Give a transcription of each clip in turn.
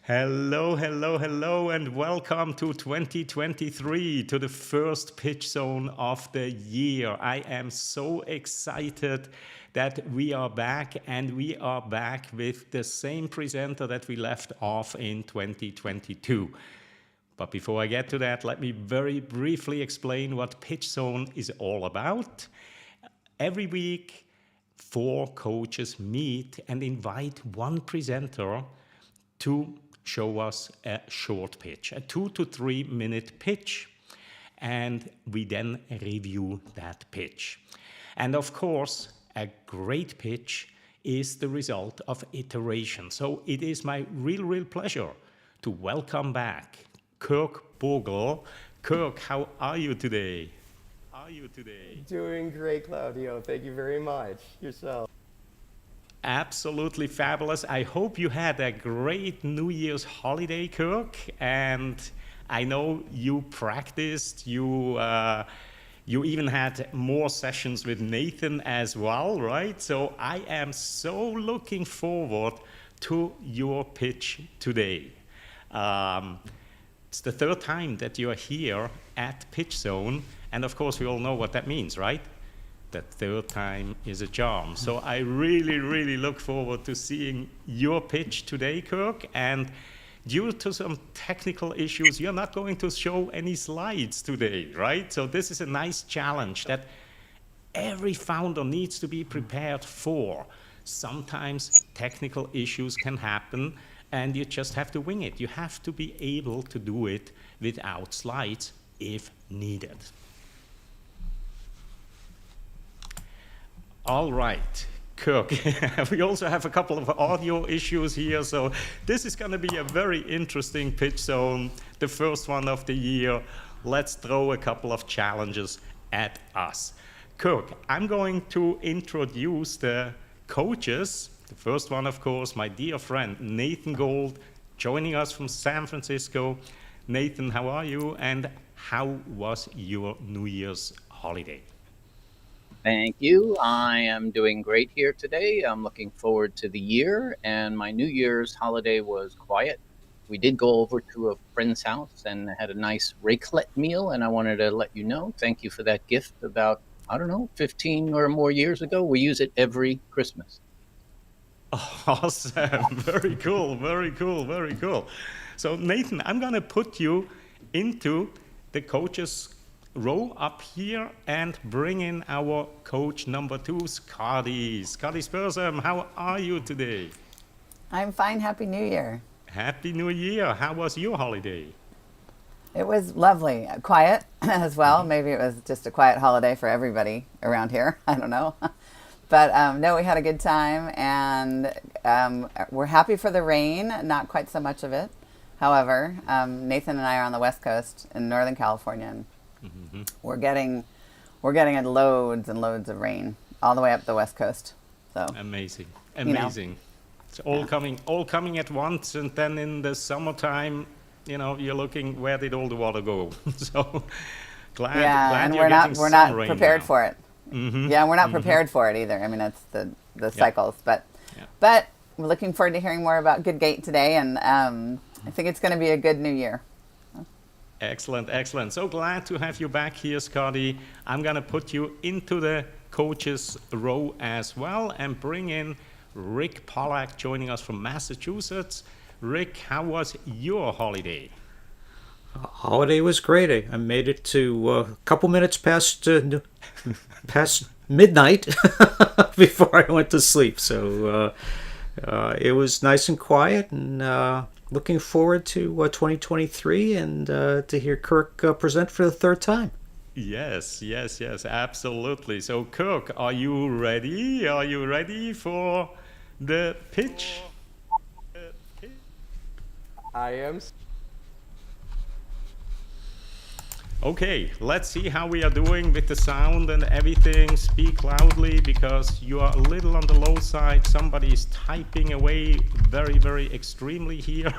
Hello, hello, hello, and welcome to 2023, to the first Pitch Zone of the year. I am so excited that we are back, and we are back with the same presenter that we left off in 2022. But before I get to that, let me very briefly explain what Pitch Zone is all about. Every week, 4 coaches meet and invite one presenter to show us a short pitch, a 2 to 3 minute pitch, and we then review that pitch. And of course, a great pitch is the result of iteration. So it is my real pleasure to welcome back Kirk Bogle. Kirk, how are you today? Doing great, Claudio. Thank you very much. Yourself. Absolutely fabulous. I hope you had a great New Year's holiday, Kirk. And I know you practiced. You even had more sessions with Nathan as well, right? So I am so looking forward to your pitch today. It's the third time that you are here at Pitch Zone, and of course we all know what that means, right? That third time is a charm. So I really look forward to seeing your pitch today, Kirk. And due to some technical issues, you're not going to show any slides today, right? So this is a nice challenge that every founder needs to be prepared for. Sometimes technical issues can happen, and you just have to wing it. You have to be able to do it without slides if needed. All right, Kirk, we also have a couple of audio issues here, so this is going to be a very interesting pitch zone, the first one of the year. Let's throw a couple of challenges at us. Kirk, I'm going to introduce the coaches. The first one, of course, my dear friend Nathan Gold, joining us from San Francisco. Nathan, how are you, and how was your New Year's holiday? Thank you. I am doing great here today. I'm looking forward to the year, and my New Year's holiday was quiet. We did go over to a friend's house and had a nice raclette meal, and I wanted to let you know, thank you for that gift about, 15 or more years ago. We use it every Christmas. Awesome. Very cool. So Nathan, I'm going to put you into the coaches row up here and bring in our coach number 2, Scotty. Scotty Spursum, how are you today? I'm fine. Happy New Year. Happy New Year. How was your holiday? It was lovely. Quiet as well. Maybe it was just a quiet holiday for everybody around here. I don't know. But no, we had a good time, and we're happy for the rain, not quite so much of it. However, Nathan and I are on the West Coast in Northern California, and we're getting loads and loads of rain all the way up the West Coast. So amazing. It's all coming at once, and then in the summertime, you're looking, where did all the water go? So glad and you're we're not rain prepared now. for it. Yeah, we're not prepared for it either. I mean, that's the cycles, but we're looking forward to hearing more about Good Gate today, and I think it's going to be a good New Year. Excellent. So glad to have you back here, Scotty. I'm going to put you into the coaches row as well and bring in Rick Pollack, joining us from Massachusetts. Rick, how was your holiday? Holiday was great. I made it to a couple minutes past midnight before I went to sleep. So it was nice and quiet, and looking forward to 2023 and to hear Kirk present for the third time. Yes, absolutely. So Kirk, are you ready? Are you ready for the pitch? I am. Okay, let's see how we are doing with the sound and everything. Speak loudly because you are a little on the low side. Somebody is typing away very extremely here.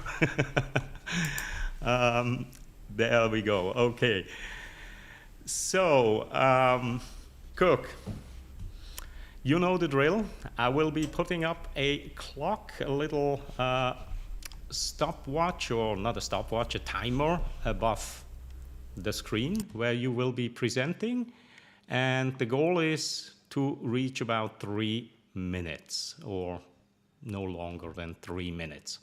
There we go. Okay. So, Kirk, you know the drill. I will be putting up a clock, a little stopwatch, or not a stopwatch, a timer above the screen where you will be presenting. And the goal is to reach about 3 minutes, or no longer than 3 minutes.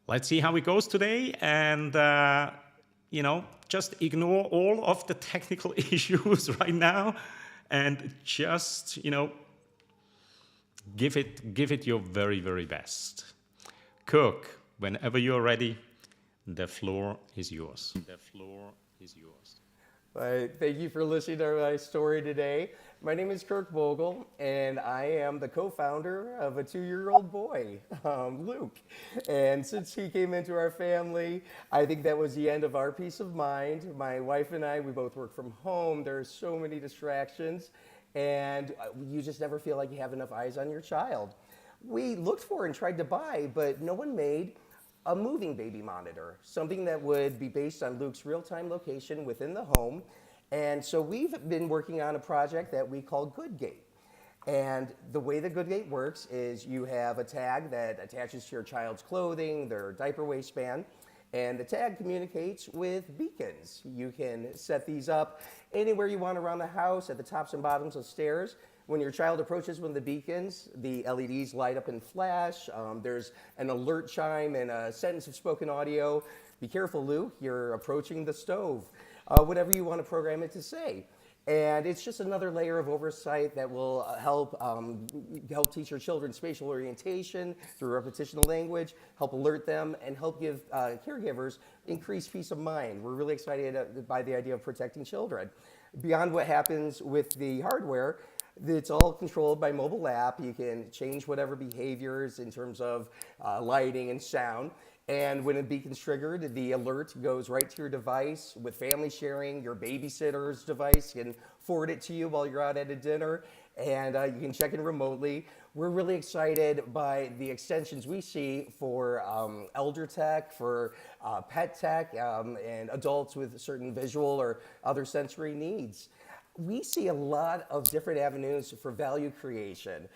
Let's see how it goes today, and just ignore all of the technical issues right now, and just give it your very, very best. Kirk, whenever you're ready, the floor is yours. The floor is yours. Thank you for listening to my story today. My name is Kirk Bogle, and I am the co-founder of a 2-year-old boy, Luke. And since he came into our family, I think that was the end of our peace of mind. My wife and I, we both work from home. There are so many distractions, and you just never feel like you have enough eyes on your child. We looked for and tried to buy, but no one made a moving baby monitor, something that would be based on Luke's real-time location within the home. And so we've been working on a project that we call GoodGate. And the way that GoodGate works is you have a tag that attaches to your child's clothing, their diaper waistband, and the tag communicates with beacons. You can set these up anywhere you want around the house, at the tops and bottoms of stairs. When your child approaches one of the beacons, the LEDs light up and flash. There's an alert chime and a sentence of spoken audio. Be careful, Luke, you're approaching the stove. Whatever you want to program it to say. And it's just another layer of oversight that will help teach your children spatial orientation through repetition of language, help alert them, and help give caregivers increased peace of mind. We're really excited by the idea of protecting children. Beyond what happens with the hardware, it's all controlled by mobile app. You can change whatever behaviors in terms of lighting and sound. And when a beacon's triggered, the alert goes right to your device. With family sharing, your babysitter's device can forward it to you while you're out at a dinner, and you can check in remotely. We're really excited by the extensions we see for elder tech, for pet tech, and adults with certain visual or other sensory needs. We see a lot of different avenues for value creation.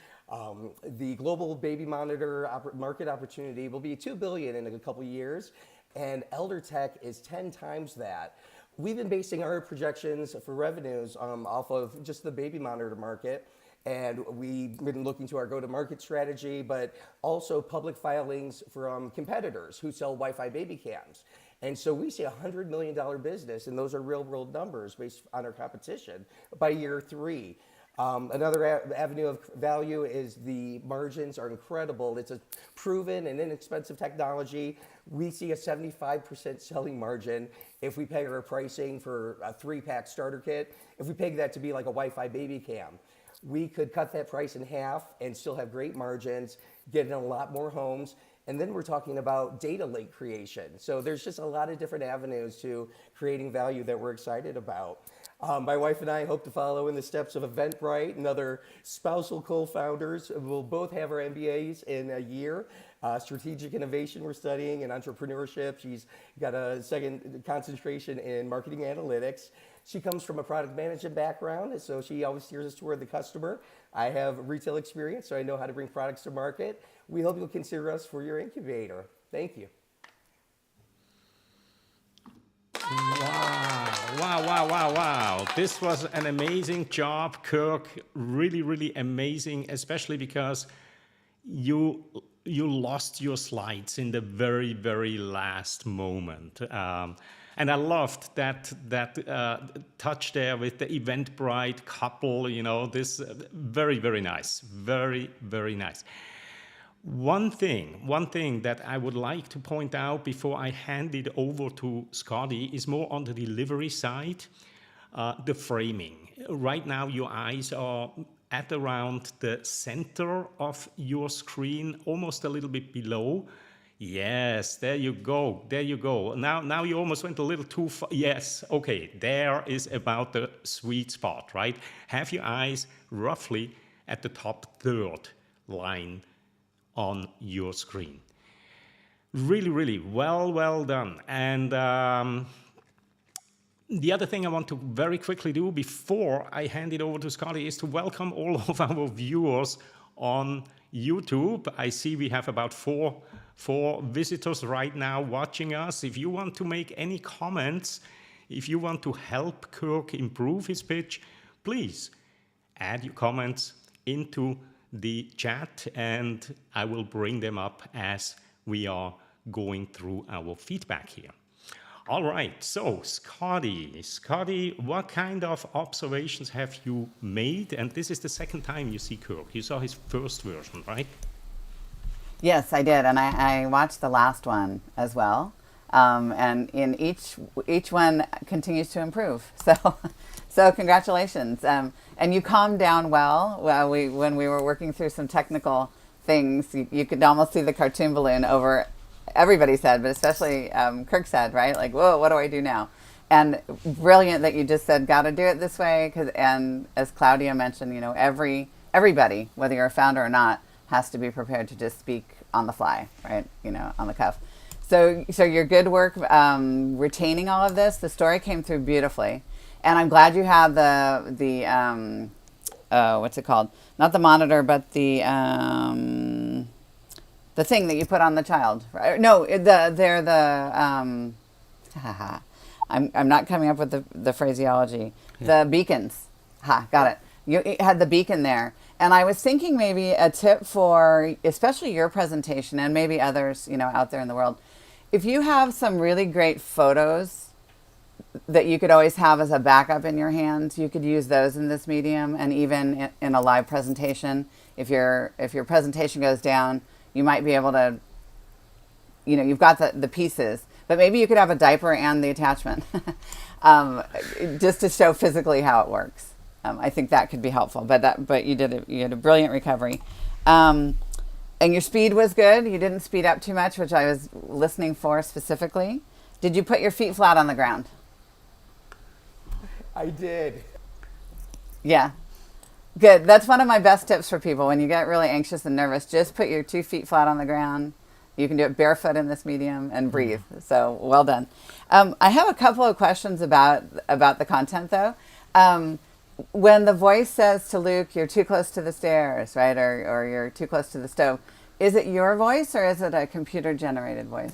The global baby monitor market opportunity will be $2 billion in a couple years, and elder tech is 10 times that. We've been basing our projections for revenues off of just the baby monitor market, and we've been looking to our go-to-market strategy, but also public filings from competitors who sell Wi-Fi baby cams. And so we see a $100 million business, and those are real-world numbers based on our competition by year 3. Another avenue of value is the margins are incredible. It's a proven and inexpensive technology. We see a 75% selling margin if we peg our pricing for a 3-pack starter kit. If we peg that to be like a Wi-Fi baby cam, we could cut that price in half and still have great margins, get in a lot more homes. And then we're talking about data lake creation. So there's just a lot of different avenues to creating value that we're excited about. My wife and I hope to follow in the steps of Eventbrite and other spousal co-founders. We'll both have our MBAs in a year. Strategic innovation we're studying and entrepreneurship. She's got a second concentration in marketing analytics. She comes from a product management background, so she always steers us toward the customer. I have retail experience, so I know how to bring products to market. We hope you'll consider us for your incubator. Thank you. Wow. This was an amazing job, Kirk. Really, really amazing, especially because you lost your slides in the very, very last moment. And I loved that touch there with the Eventbrite couple, this very, very nice. Very, very nice. One thing that I would like to point out before I hand it over to Scotty is more on the delivery side, the framing. Right now, your eyes are at around the center of your screen, almost a little bit below. Yes, there you go. Now you almost went a little too far. Yes, okay, there is about the sweet spot, right? Have your eyes roughly at the top third line on your screen. Really, really well done. And the other thing I want to very quickly do before I hand it over to Scotty is to welcome all of our viewers on YouTube. I see we have about four For visitors right now watching us, if you want to make any comments, if you want to help Kirk improve his pitch, please add your comments into the chat and I will bring them up as we are going through our feedback here. All right, so Scotty, what kind of observations have you made? And this is the second time you see Kirk. You saw his first version, right? Yes, I did, and I watched the last one as well. And in each one continues to improve. So congratulations. And you calmed down well. When we were working through some technical things, you could almost see the cartoon balloon over everybody's head, but especially Kirk's head, right? Like, whoa, what do I do now? And brilliant that you just said, got to do it this way. And as Claudia mentioned, everybody, whether you're a founder or not, has to be prepared to just speak on the fly, right? On the cuff. So your good work retaining all of this. The story came through beautifully, and I'm glad you have the what's it called? Not the monitor, but the thing that you put on the child. Right? No, I'm not coming up with the phraseology. Yeah. The beacons. Got it. You had the beacon there. And I was thinking maybe a tip for especially your presentation and maybe others, out there in the world. If you have some really great photos that you could always have as a backup in your hands, you could use those in this medium and even in a live presentation. If your presentation goes down, you might be able to, you've got the pieces, but maybe you could have a diaper and the attachment just to show physically how it works. I think that could be helpful, but you had a brilliant recovery, and your speed was good. You didn't speed up too much, which I was listening for specifically. Did you put your feet flat on the ground? I did. Yeah, good. That's one of my best tips for people when you get really anxious and nervous. Just put your 2 feet flat on the ground. You can do it barefoot in this medium and breathe. So well done. I have a couple of questions about the content though. When the voice says to Luke, you're too close to the stairs, right? Or you're too close to the stove. Is it your voice or is it a computer-generated voice?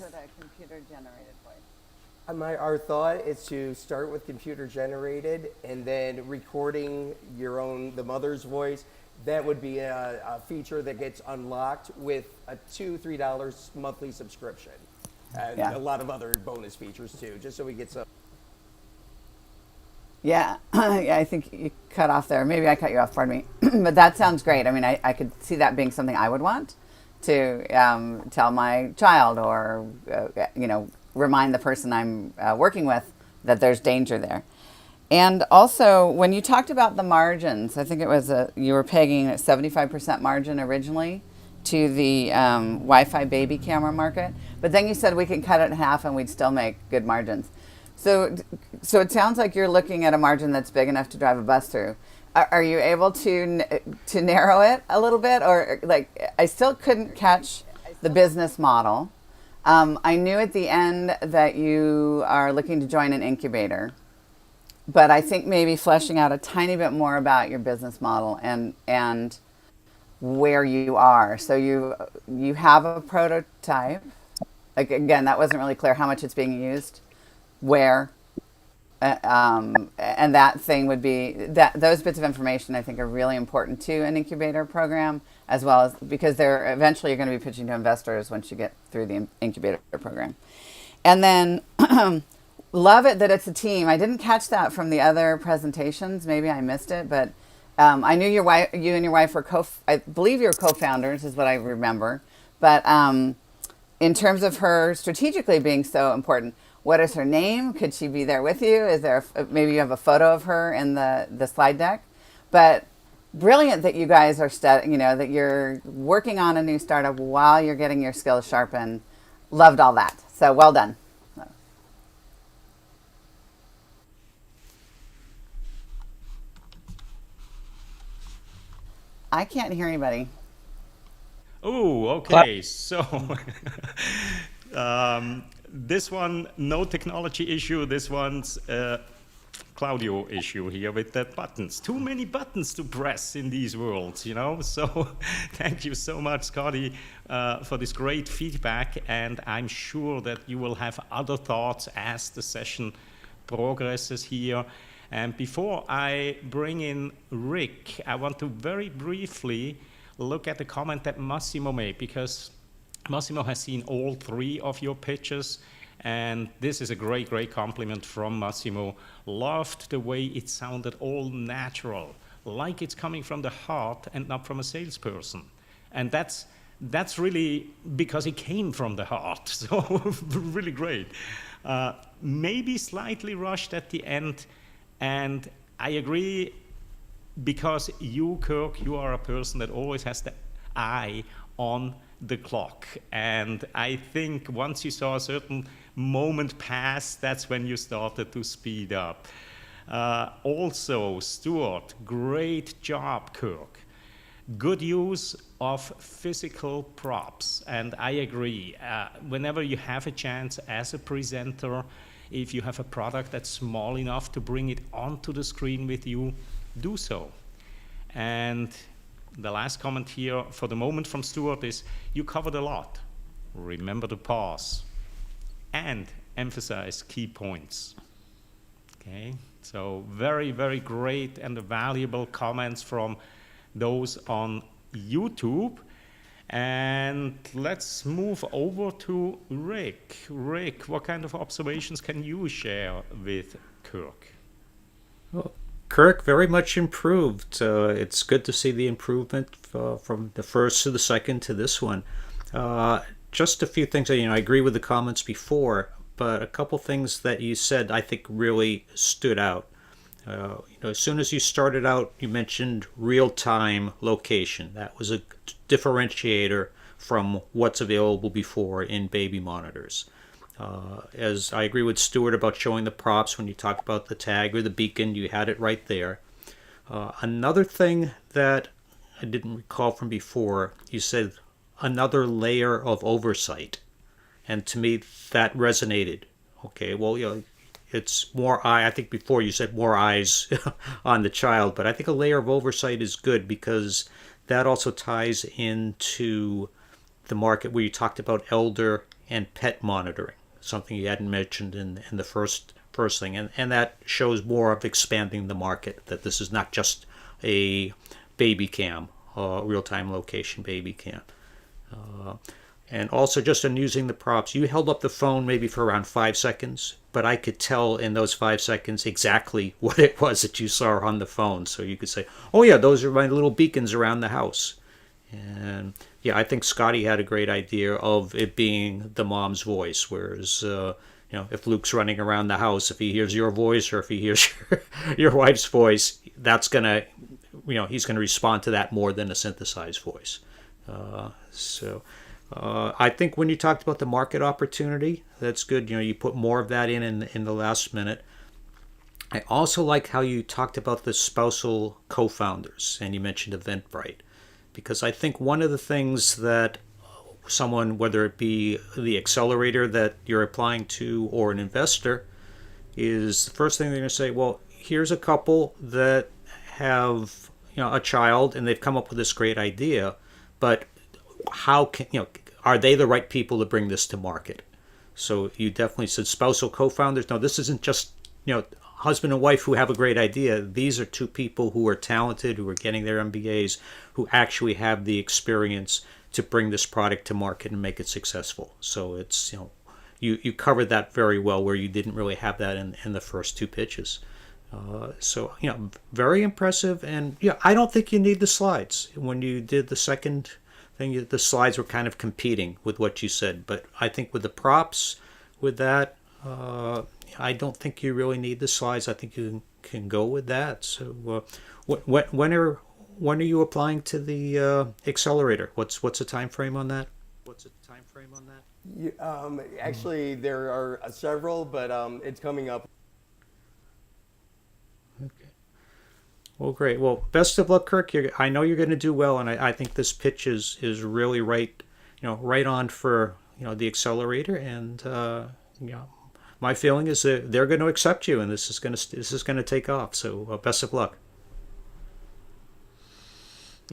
Our thought is to start with computer-generated and then recording the mother's voice. That would be a feature that gets unlocked with a $2-3 monthly subscription. And a lot of other bonus features too, just so we get some. Yeah, I think you cut off there. Maybe I cut you off, pardon me. But that sounds great. I mean, I could see that being something I would want to tell my child or, remind the person I'm working with that there's danger there. And also, when you talked about the margins, I think it was you were pegging a 75% margin originally to the Wi-Fi baby camera market. But then you said we could cut it in half and we'd still make good margins. So it sounds like you're looking at a margin that's big enough to drive a bus through. Are you able to narrow it a little bit? Or I still couldn't catch the business model. I knew at the end that you are looking to join an incubator, but I think maybe fleshing out a tiny bit more about your business model and where you are. So you have a prototype. Again, that wasn't really clear how much it's being used. Where, and that thing would be those bits of information I think are really important to an incubator program, as well as because they're eventually you're going to be pitching to investors once you get through the incubator program. And then love it that it's a team. I didn't catch that from the other presentations. Maybe I missed it, but I knew you and your wife were I believe you're co-founders is what I remember. But in terms of her strategically being so important. What is her name? Could she be there with you? Is there maybe you have a photo of her in the slide deck? But brilliant that you guys are that you're working on a new startup while you're getting your skills sharpened. Loved all that. So well done. I can't hear anybody. Oh, okay. So this one, no technology issue. This one's Claudio issue here with the buttons. Too many buttons to press in these worlds, you know? So thank you so much, Scotty, for this great feedback. And I'm sure that you will have other thoughts as the session progresses here. And before I bring in Rick, I want to very briefly look at the comment that Massimo made, because Massimo has seen all three of your pitches, and this is a great, great compliment from Massimo. Loved the way it sounded all natural, like it's coming from the heart and not from a salesperson. And that's really because it came from the heart, so really great. Maybe slightly rushed at the end, and I agree, because you, Kirk, you are a person that always has the eye on the clock. And I think once you saw a certain moment pass, that's when you started to speed up. Also, Stuart, great job, Kirk. Good use of physical props, and I agree. Whenever you have a chance as a presenter, if you have a product that's small enough to bring it onto the screen with you, do so. And the last comment here for the moment from Stuart is, you covered a lot. Remember to pause and emphasize key points. Okay, so very, very great and valuable comments from those on YouTube. And let's move over to Rick. Rick, what kind of observations can you share with Kirk? Well, Kirk very much improved. It's good to see the improvement from the first to the second to this one. Just a few things. I agree with the comments before, but a couple things that you said I think really stood out. As soon as you started out, you mentioned real-time location. That was a differentiator from what's available before in baby monitors. As I agree with Stuart about showing the props, when you talk about the tag or the beacon, you had it right there. Another thing that I didn't recall from before, you said another layer of oversight. And to me, that resonated. Okay, well, it's more I think before you said more eyes on the child, but I think a layer of oversight is good, because that also ties into the market where you talked about elder and pet monitoring, something you hadn't mentioned in the first thing, and that shows more of expanding the market, that this is not just a baby cam, real-time location baby cam. And also, just in using the props, you held up the phone maybe for around 5 seconds, but I could tell in those 5 seconds exactly what it was that you saw on the phone. So you could say, oh yeah, those are my little beacons around the house. And yeah, I think Scotty had a great idea of it being the mom's voice, whereas if Luke's running around the house, if he hears your voice or if he hears your wife's voice, that's gonna, he's gonna respond to that more than a synthesized voice. I think when you talked about the market opportunity, that's good. You put more of that in the last minute. I also like how you talked about the spousal co-founders, and you mentioned Eventbrite, because I think one of the things that someone, whether it be the accelerator that you're applying to or an investor, is the first thing they're going to say, well, here's a couple that have a child and they've come up with this great idea, but how can are they the right people to bring this to market? So you definitely said spousal co-founders. No, this isn't just husband and wife who have a great idea. These are two people who are talented, who are getting their MBAs, who actually have the experience to bring this product to market and make it successful. So it's you covered that very well, where you didn't really have that in the first two pitches. So very impressive. And I don't think you need the slides. When you did the second thing, the slides were kind of competing with what you said, but I think with the props, with that, I don't think you really need the slides. I think you can go with that. So when are you applying to the accelerator? What's the time frame on that? Actually, there are several, but it's coming up. Okay. Well, great. Well, best of luck, Kirk. I know you're going to do well, and I think this pitch is really right on for the accelerator, and my feeling is that they're going to accept you, and this is going to take off. So best of luck.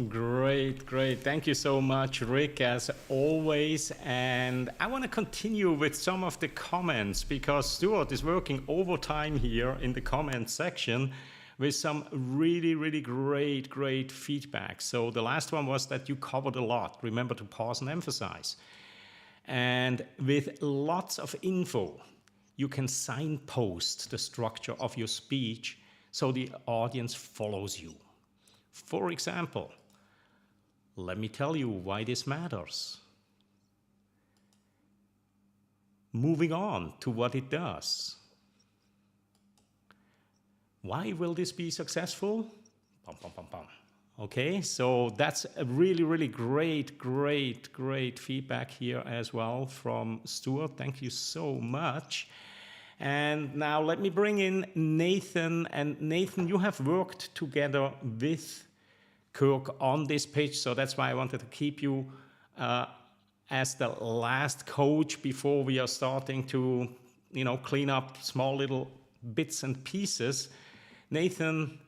Great, great. Thank you so much, Rick, as always. And I want to continue with some of the comments because Stuart is working overtime here in the comments section with some really, really great feedback. So the last one was that you covered a lot. Remember to pause and emphasize. And with lots of info, you can signpost the structure of your speech so the audience follows you. For example, let me tell you why this matters. Moving on to what it does. Why will this be successful? Bum, bum, bum, bum. Okay, so that's a really great feedback here as well from Stuart. Thank you so much. And now let me bring in Nathan. And Nathan, you have worked together with Kirk on this pitch, so that's why I wanted to keep you as the last coach before we are starting to, clean up small little bits and pieces. Nathan,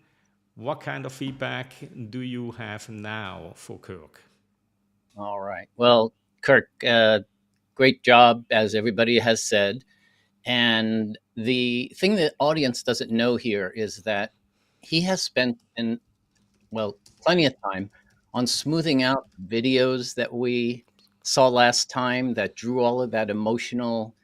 what kind of feedback do you have now for Kirk? All right. Well, Kirk, great job, as everybody has said. And the thing the audience doesn't know here is that he has spent plenty of time on smoothing out videos that we saw last time that drew all of that emotional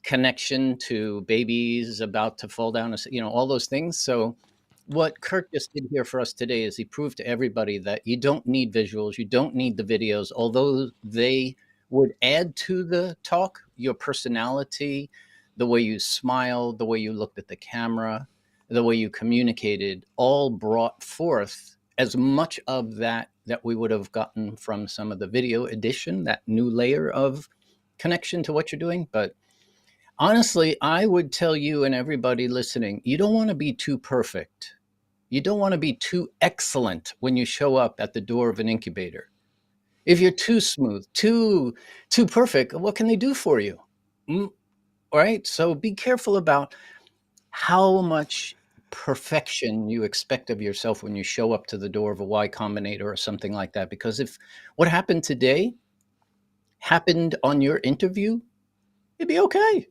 connection to babies about to fall down, all those things. So what Kirk just did here for us today is he proved to everybody that you don't need visuals, you don't need the videos, although they would add to the talk, your personality, the way you smiled, the way you looked at the camera, the way you communicated, all brought forth as much of that we would have gotten from some of the video edition, that new layer of connection to what you're doing. But honestly, I would tell you and everybody listening, you don't want to be too perfect. You don't want to be too excellent when you show up at the door of an incubator. If you're too smooth, too perfect, what can they do for you? All right? So be careful about how much perfection you expect of yourself when you show up to the door of a Y Combinator or something like that. Because if what happened today happened on your interview, it'd be okay.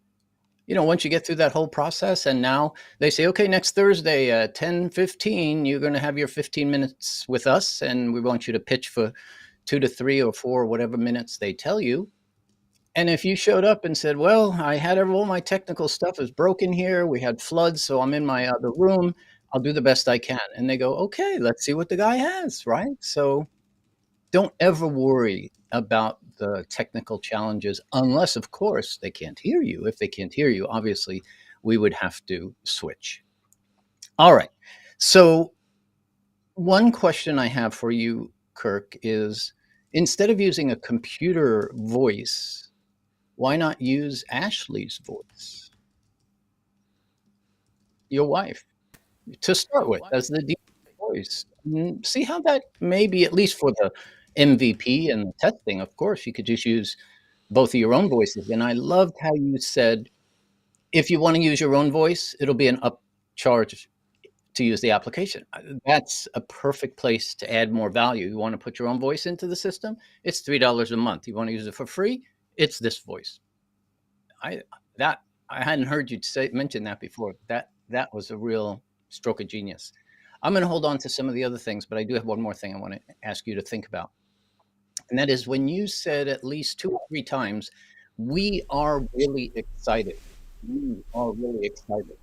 Once you get through that whole process, and now they say, okay, next Thursday at 10:15, you're going to have your 15 minutes with us, and we want you to pitch for 2 to 3 or 4, whatever minutes they tell you. And if you showed up and said, well, I had all my technical stuff is broken here, we had floods, so I'm in my other room, I'll do the best I can. And they go, okay, let's see what the guy has, right? So don't ever worry about the technical challenges unless, of course, they can't hear you. If they can't hear you, obviously, we would have to switch. All right. So one question I have for you, Kirk, is instead of using a computer voice, why not use Ashley's voice, your wife, to start with as the default voice? See how that maybe, at least for the MVP and the testing, of course, you could just use both of your own voices. And I loved how you said, if you want to use your own voice, it'll be an upcharge to use the application. That's a perfect place to add more value. You want to put your own voice into the system? It's $3 a month. You want to use it for free? It's this voice. I hadn't heard you mention that before. That was a real stroke of genius. I'm going to hold on to some of the other things, but I do have one more thing I want to ask you to think about. And that is when you said at least 2 or 3 times, we are really excited. We are really excited.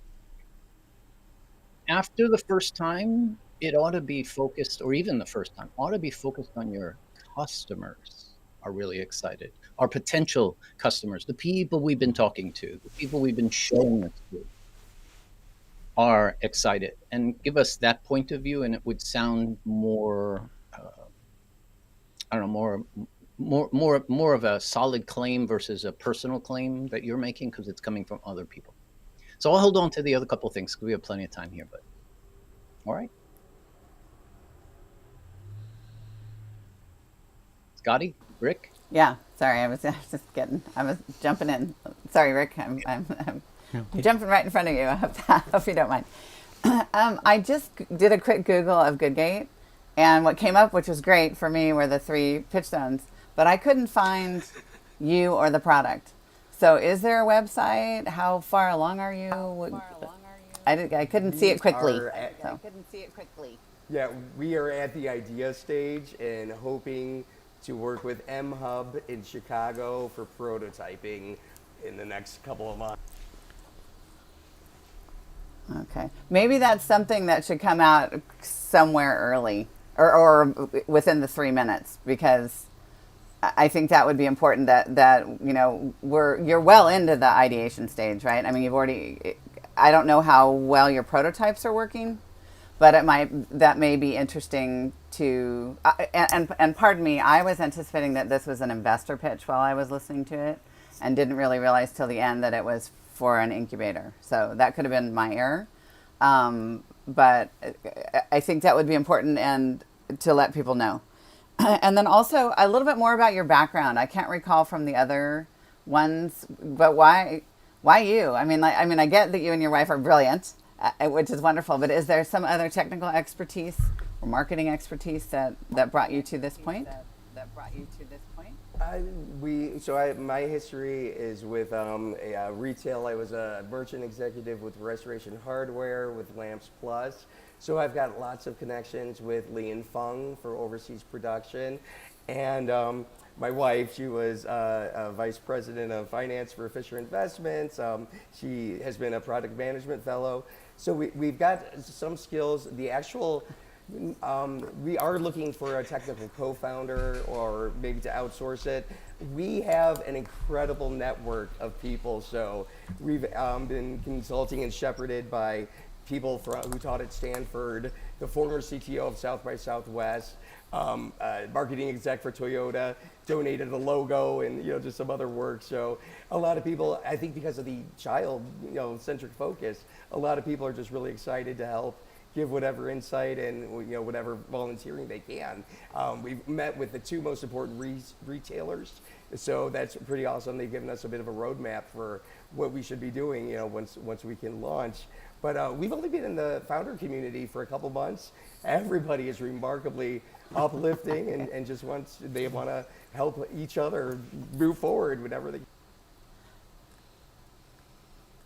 After the first time, it ought to be focused, or even the first time, ought to be focused on your customers are really excited. Our potential customers, the people we've been talking to, the people we've been showing this to, are excited. And give us that point of view, and it would sound more, more of a solid claim versus a personal claim that you're making because it's coming from other people. So I'll hold on to the other couple of things because we have plenty of time here. But all right, Scotty, Rick. Yeah, sorry, I was jumping in. Sorry, Rick. I'm jumping right in front of you. I hope you don't mind. I just did a quick Google of Goodgate, and what came up, which was great for me, were the 3 pitch zones, but I couldn't find you or the product. So is there a website? How far along are you? I couldn't see it quickly. I couldn't see it quickly. Yeah, we are at the idea stage and hoping to work with M Hub in Chicago for prototyping in the next couple of months. Okay. Maybe that's something that should come out somewhere early or within the 3 minutes, because I think that would be important that you're well into the ideation stage, right? I mean, I don't know how well your prototypes are working, but that may be interesting to, and pardon me, I was anticipating that this was an investor pitch while I was listening to it, and didn't really realize till the end that it was for an incubator. So that could have been my error. But I think that would be important and to let people know. And then also a little bit more about your background. I can't recall from the other ones, but why you? I mean, I get that you and your wife are brilliant, which is wonderful, but is there some other technical expertise or marketing expertise that brought you to this point? My history is with retail. I was a merchant executive with Restoration Hardware, with Lamps Plus. So I've got lots of connections with Li and Feng for overseas production. And my wife, she was a vice president of finance for Fisher Investments. She has been a product management fellow. So we've got some skills. We are looking for a technical co-founder or maybe to outsource it. We have an incredible network of people. So we've been consulting and shepherded by people who taught at Stanford, the former CTO of South by Southwest, marketing exec for Toyota, donated a logo and just some other work. So a lot of people, I think because of the child centric focus, a lot of people are just really excited to help give whatever insight and whatever volunteering they can. We've met with the 2 most important retailers, so that's pretty awesome. They've given us a bit of a roadmap for what we should be doing once we can launch. But we've only been in the founder community for a couple months. Everybody is remarkably uplifting and just they want to help each other move forward whenever they.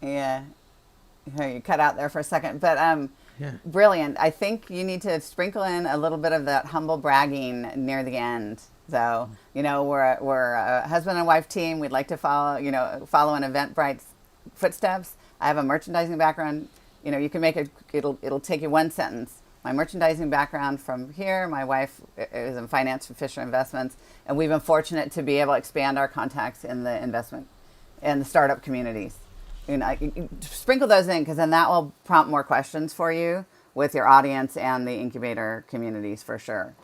Yeah, you cut out there for a second, but Yeah. brilliant. I think you need to sprinkle in a little bit of that humble bragging near the end. So we're a husband and wife team. We'd like to follow in Eventbrite's footsteps. I have a merchandising background. You can make it'll take you 1 sentence. My merchandising background from here. My wife is in finance for Fisher Investments, and we've been fortunate to be able to expand our contacts in the investment and the startup communities. Sprinkle those in, because then that will prompt more questions for you with your audience and the incubator communities for sure.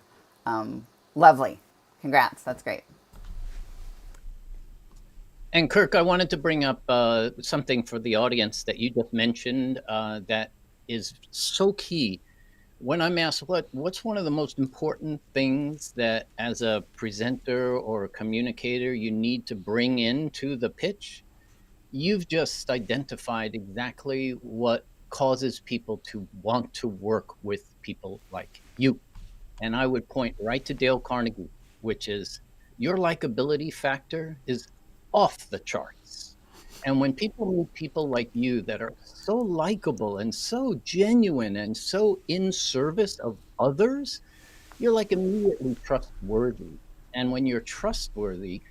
Lovely. Congrats. That's great. And Kirk, I wanted to bring up something for the audience that you just mentioned that is so key. When I'm asked what's one of the most important things that as a presenter or a communicator you need to bring into the pitch, you've just identified exactly what causes people to want to work with people like you. And I would point right to Dale Carnegie, which is your likability factor is off the charts. And when people meet people like you that are so likable and so genuine and so in service of others, you're like immediately trustworthy. And when you're trustworthy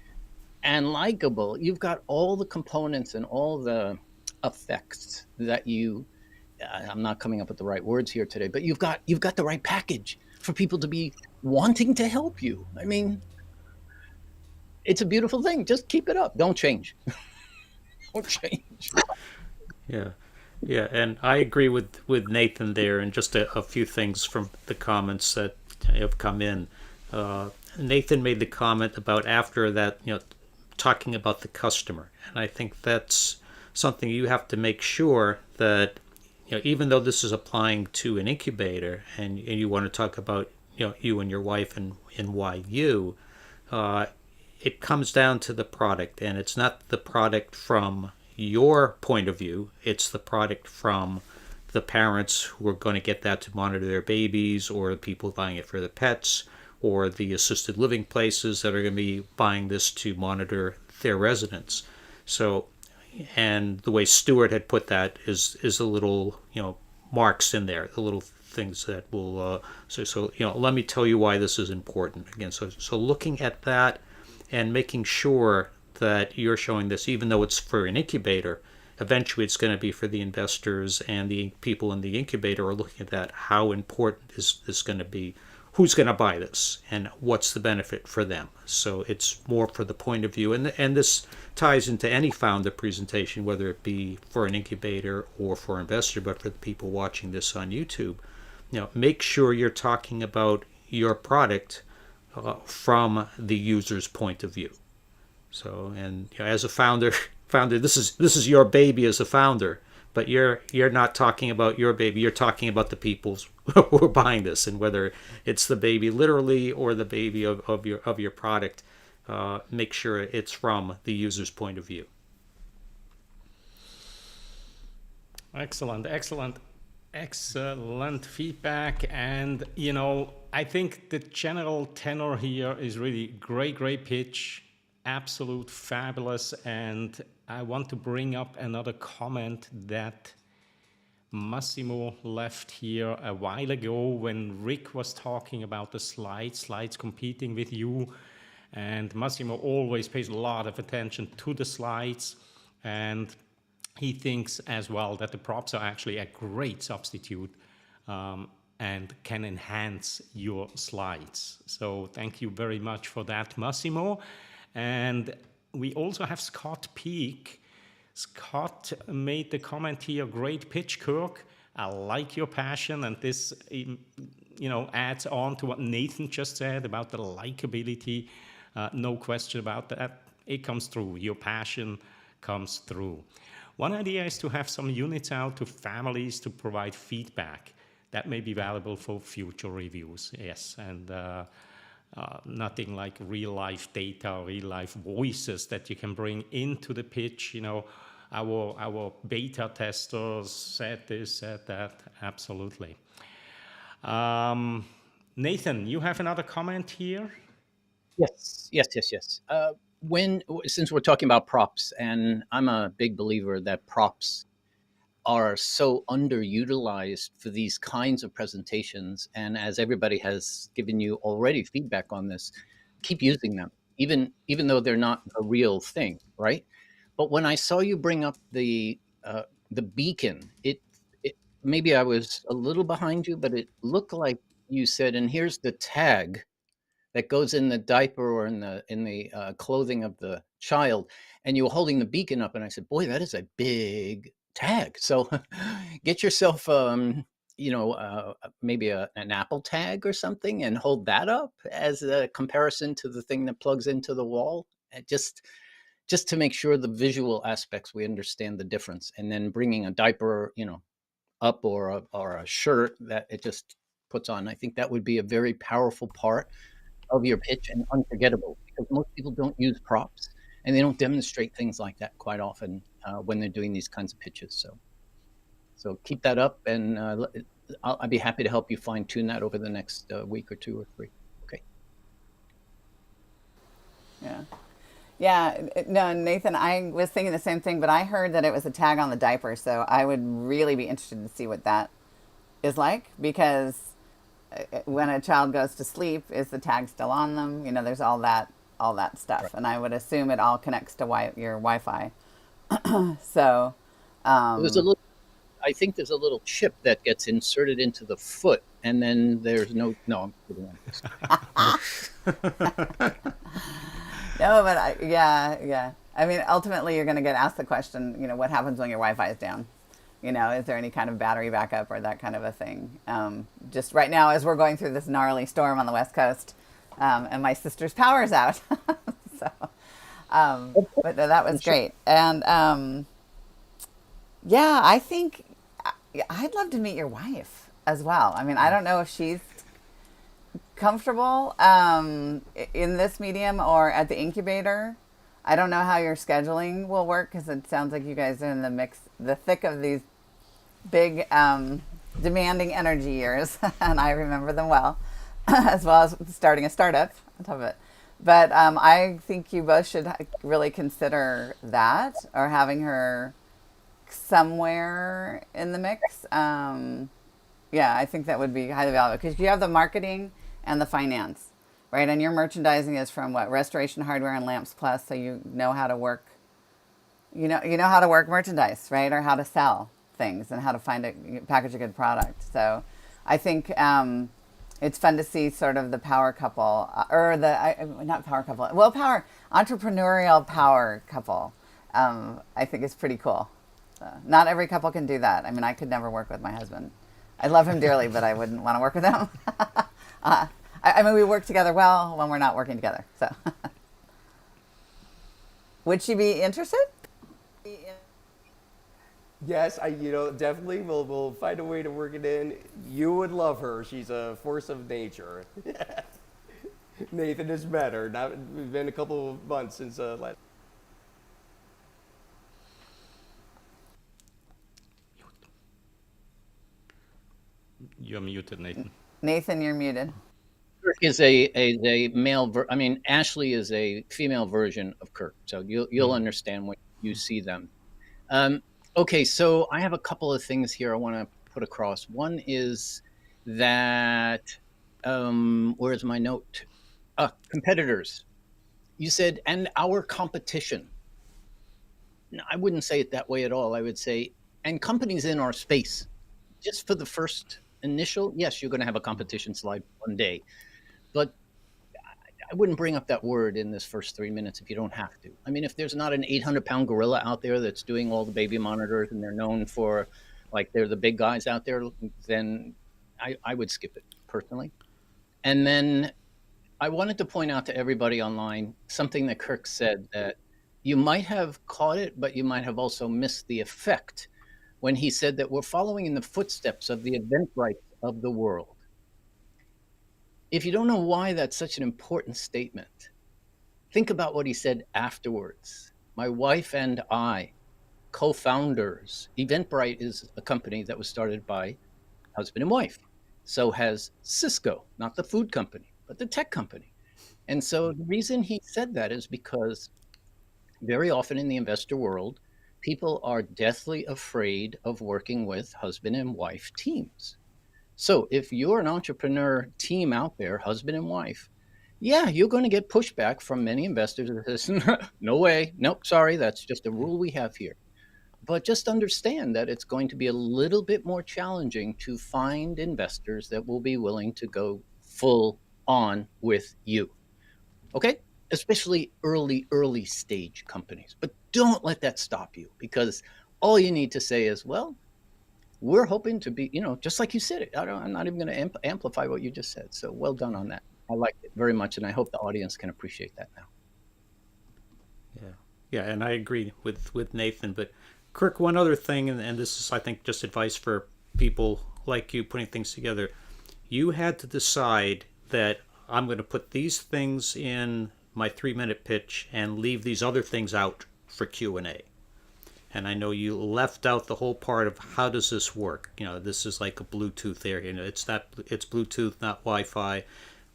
and likable, you've got all the components and all the effects that I'm not coming up with the right words here today, but you've got the right package for people to be wanting to help you. I mean, it's a beautiful thing. Just keep it up. Don't change. Don't change. Yeah. Yeah, and I agree with Nathan there, and just a few things from the comments that have come in. Nathan made the comment about after that, talking about the customer, and I think that's something you have to make sure that, even though this is applying to an incubator, and you want to talk about, you and your wife and why you, it comes down to the product, and it's not the product from your point of view, it's the product from the parents who are going to get that to monitor their babies, or the people buying it for the pets, or the assisted living places that are going to be buying this to monitor their residents. So, and the way Stuart had put that is a little, marks in there, the little things that will, let me tell you why this is important. Again, so looking at that and making sure that you're showing this, even though it's for an incubator, eventually it's going to be for the investors, and the people in the incubator are looking at that. How important is this going to be? Who's going to buy this, and what's the benefit for them? So it's more for the point of view, and this ties into any founder presentation, whether it be for an incubator or for an investor. But for the people watching this on YouTube, make sure you're talking about your product from the user's point of view. So, and as a founder, this is your baby as a founder, but you're not talking about your baby. You're talking about the people who are buying this, and whether it's the baby literally or the baby of your product, make sure it's from the user's point of view. Excellent, excellent, excellent feedback. And I think the general tenor here is really great pitch, absolute fabulous. And I want to bring up another comment that Massimo left here a while ago when Rick was talking about the slides competing with you. And Massimo always pays a lot of attention to the slides, and he thinks as well that the props are actually a great substitute and can enhance your slides. So thank you very much for that, Massimo. And we also have Scott Peak. Scott made the comment here, great pitch, Kirk. I like your passion, and this adds on to what Nathan just said about the likability. No question about that. It comes through. Your passion comes through. One idea is to have some units out to families to provide feedback. That may be valuable for future reviews, yes. And nothing like real-life data, real-life voices that you can bring into the pitch. Our beta testers said this, said that, absolutely. Nathan, you have another comment here? Yes. Since we're talking about props, and I'm a big believer that props are so underutilized for these kinds of presentations, and as everybody has given you already feedback on this, keep using them, even though they're not a real thing, right? But when I saw you bring up the beacon, it maybe I was a little behind you, but it looked like you said, and here's the tag that goes in the diaper or in the clothing of the child, and you were holding the beacon up, and I said, boy, that is a big tag. So get yourself maybe an Apple tag or something, and hold that up as a comparison to the thing that plugs into the wall, and just to make sure the visual aspects, we understand the difference. And then bringing a diaper up, or a shirt that it just puts on, I think that would be a very powerful part of your pitch, and unforgettable, because most people don't use props, and they don't demonstrate things like that quite often when they're doing these kinds of pitches. So keep that up, and I'd be happy to help you fine tune that over the next week or 2 or 3. Okay. Yeah. No, Nathan, I was thinking the same thing, but I heard that it was a tag on the diaper, so I would really be interested to see what that is like, because when a child goes to sleep, is the tag still on them? There's all that stuff, right. And I would assume it all connects to your Wi-Fi. So I think there's a little chip that gets inserted into the foot, and then there's no. I'm kidding. No, but yeah. I mean, ultimately, you're going to get asked the question, what happens when your Wi-Fi is down? Is there any kind of battery backup or that kind of a thing? Just right now, as we're going through this gnarly storm on the West Coast, and my sister's power's out. But that was great. And I think I'd love to meet your wife as well. I mean, I don't know if she's comfortable in this medium or at the incubator. I don't know how your scheduling will work because it sounds like you guys are in the thick of these big, demanding energy years, and I remember them well, as well as starting a startup on top of it. But I think you both should really consider that or having her somewhere in the mix. Yeah, I think that would be highly valuable because you have the marketing and the finance, right? And your merchandising is from what? Restoration Hardware and Lamps Plus, so you know how to work. You know how to work merchandise, right? Or how to sell things and how to package a good product. So, I think it's fun to see sort of the power couple, or not power couple, power entrepreneurial power couple. I think it's pretty cool. Not every couple can do that. I mean, I could never work with my husband. I love him dearly, but I wouldn't want to work with him. I mean, we work together well when we're not working together. So, would she be interested? Yes, definitely we'll find a way to work it in. You would love her. She's a force of nature. Nathan has met her. Now it's been a couple of months since last. You're muted, Nathan. Nathan, you're muted. Kirk is a male. I mean, Ashley is a female version of Kirk, so you'll understand when you see them. Okay, so I have a couple of things here I want to put across. One is that where's my note? Competitors. You said, and our competition. No, I wouldn't say it that way at all. I would say, and companies in our space. Just for the first initial, yes, you're going to have a competition slide one day, but I wouldn't bring up that word in this first 3 minutes if you don't have to. I mean, if there's not an 800-pound gorilla out there that's doing all the baby monitors and they're known for, like, they're the big guys out there, then I would skip it personally. And then I wanted to point out to everybody online something that Kirk said, that you might have caught it, but you might have also missed the effect when he said that we're following in the footsteps of the Eventbrite of the world. If you don't know why that's such an important statement, think about what he said afterwards. My wife and I, co-founders. Eventbrite is a company that was started by husband and wife. So has Cisco, not the food company, but the tech company. And so the reason he said that is because very often in the investor world, people are deathly afraid of working with husband and wife teams. So if you're an entrepreneur team out there, husband and wife, yeah, you're going to get pushback from many investors that says, no way, nope, sorry, that's just a rule we have here. But just understand that it's going to be a little bit more challenging to find investors that will be willing to go full on with you. Okay? Especially early stage companies. But don't let that stop you, because all you need to say is, well, we're hoping to be, just like you said it. I'm not even going to amplify what you just said. So well done on that. I liked it very much, and I hope the audience can appreciate that now. Yeah, and I agree with Nathan. But Kirk, one other thing, and this is, I think, just advice for people like you putting things together. You had to decide that I'm going to put these things in my 3-minute pitch and leave these other things out for Q&A. And I know you left out the whole part of how does this work. This is like a Bluetooth area. It's Bluetooth, not Wi-Fi.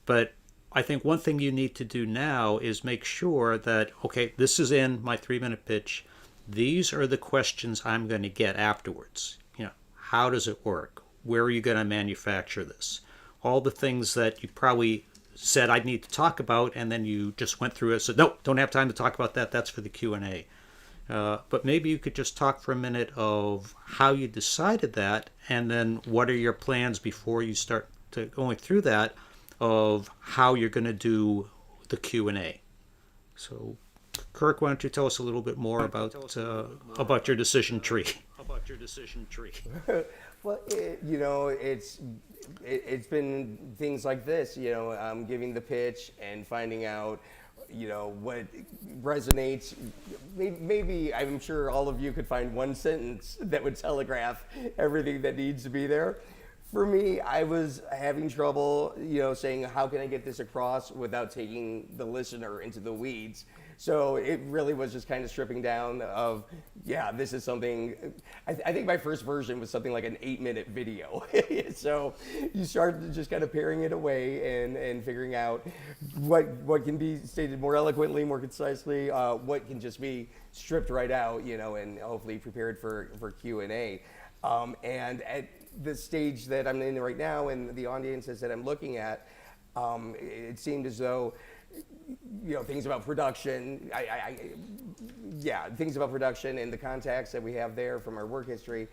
But I think one thing you need to do now is make sure that, okay, this is in my 3-minute pitch. These are the questions I'm going to get afterwards. How does it work? Where are you going to manufacture this? All the things that you probably said I need to talk about, and then you just went through it and said, nope, don't have time to talk about that. That's for the Q&A. But maybe you could just talk for a minute of how you decided that, and then what are your plans before you start to going through that of how you're going to do the Q&A. So, Kirk, why don't you tell us a little bit more about your decision tree? Well, it's been things like this. Giving the pitch and finding out what resonates. Maybe I'm sure all of you could find one sentence that would telegraph everything that needs to be there. For me, I was having trouble, saying how can I get this across without taking the listener into the weeds. So it really was just kind of stripping down of, yeah, this is something. I think my first version was something like an 8-minute video. So you start just kind of paring it away and figuring out what can be stated more eloquently, more concisely, what can just be stripped right out, and hopefully prepared for Q&A. And at the stage that I'm in right now and the audiences that I'm looking at, it seemed as though, things about production, things about production and the contacts that we have there from our work history,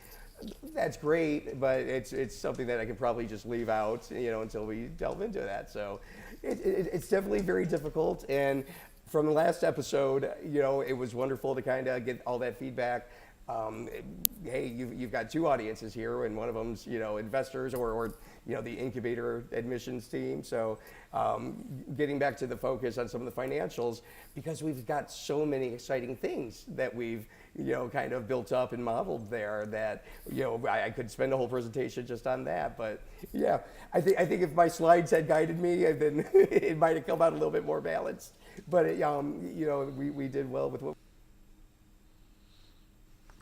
that's great, but it's something that I could probably just leave out, until we delve into that. So it's definitely very difficult. And from the last episode, it was wonderful to kind of get all that feedback. Hey, you've got two audiences here, and one of them's investors or the incubator admissions team. So getting back to the focus on some of the financials, because we've got so many exciting things that we've kind of built up and modeled there that I could spend a whole presentation just on that. But yeah, I think if my slides had guided me, then it might have come out a little bit more balanced. But we did well with what.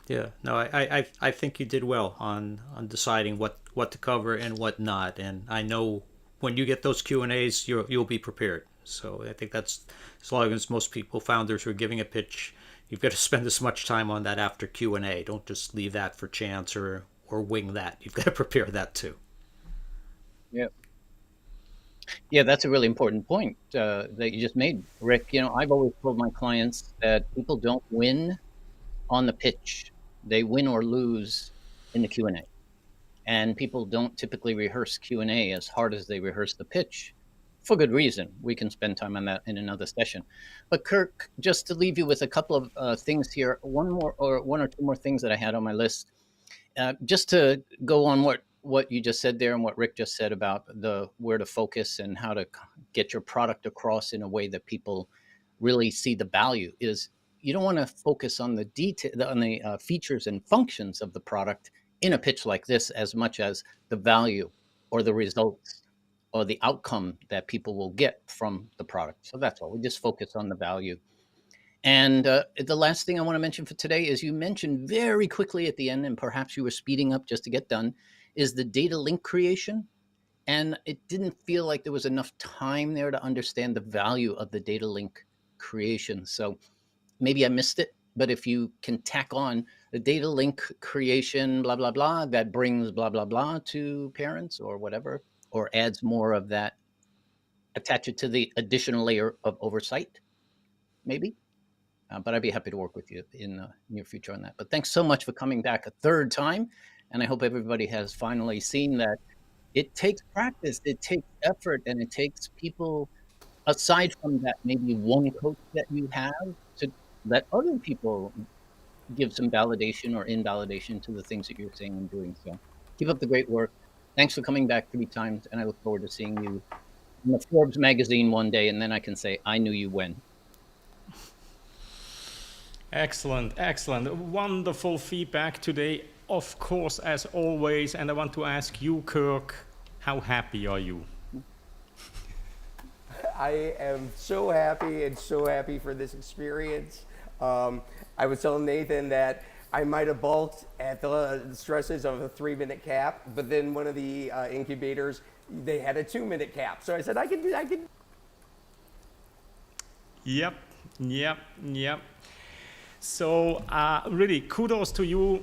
Yeah, no, I think you did well on deciding what to cover and what not. And I know when you get those Q&As, you'll be prepared. So I think that's, as long as most people, founders who are giving a pitch, you've got to spend as much time on that after Q&A. Don't just leave that for chance or wing that. You've got to prepare that too. Yeah. Yeah, that's a really important point that you just made, Rick. I've always told my clients that people don't win on the pitch. They win or lose in the Q&A. And people don't typically rehearse Q&A as hard as they rehearse the pitch, for good reason. We can spend time on that in another session. But Kirk, just to leave you with a couple of things here, one or two more things that I had on my list, just to go on what you just said there and what Rick just said about where to focus and how to get your product across in a way that people really see the value is. You don't want to focus on the features and functions of the product in a pitch like this as much as the value or the results or the outcome that people will get from the product. So that's all. We just focus on the value. And the last thing I want to mention for today is you mentioned very quickly at the end, and perhaps you were speeding up just to get done, is the data link creation. And it didn't feel like there was enough time there to understand the value of the data link creation. So maybe I missed it, but if you can tack on the data link creation, blah, blah, blah, that brings blah, blah, blah to parents or whatever, or adds more of that, attach it to the additional layer of oversight, maybe. But I'd be happy to work with you in the near future on that. But thanks so much for coming back a third time. And I hope everybody has finally seen that it takes practice, it takes effort, and it takes people, aside from that maybe one coach that you have, to let other people give some validation or invalidation to the things that you're saying and doing. So keep up the great work. Thanks for coming back 3 times. And I look forward to seeing you in the Forbes magazine one day. And then I can say, I knew you when. Excellent, excellent. Wonderful feedback today, of course, as always. And I want to ask you, Kirk, how happy are you? I am so happy for this experience. I was telling Nathan that I might have balked at the stresses of a 3-minute cap, but then one of the incubators, they had a 2-minute cap. So I said, I can. Yep. So really, kudos to you,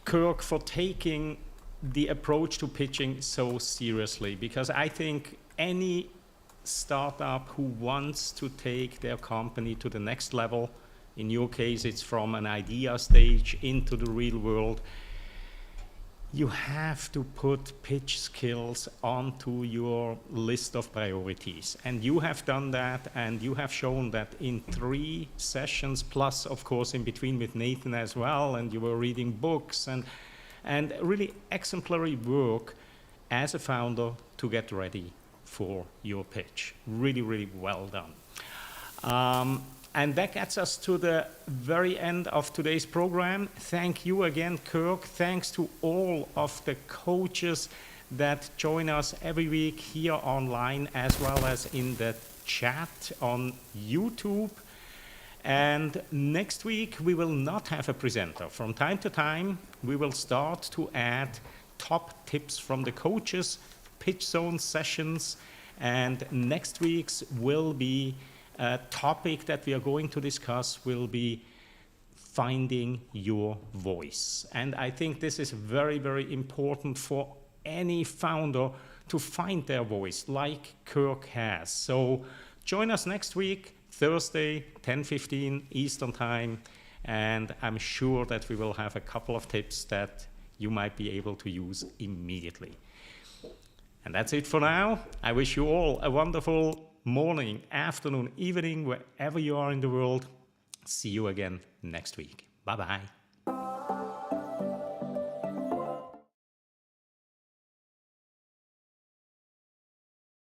Kirk, for taking the approach to pitching so seriously, because I think any startup who wants to take their company to the next level, in your case it's from an idea stage into the real world, you have to put pitch skills onto your list of priorities. And you have done that, and you have shown that in 3 sessions, plus of course in between with Nathan as well, and you were reading books and really exemplary work as a founder to get ready for your pitch. Really, really well done. And that gets us to the very end of today's program. Thank you again, Kirk. Thanks to all of the coaches that join us every week here online as well as in the chat on YouTube. And next week we will not have a presenter. From time to time we will start to add top tips from the coaches, PitchZone sessions, and next week's will be a topic that we are going to discuss will be finding your voice. And I think this is very, very important for any founder to find their voice like Kirk has. So join us next week, Thursday, 10:15 Eastern Time, and I'm sure that we will have a couple of tips that you might be able to use immediately. And that's it for now. I wish you all a wonderful morning, afternoon, evening, wherever you are in the world. See you again next week. Bye-bye.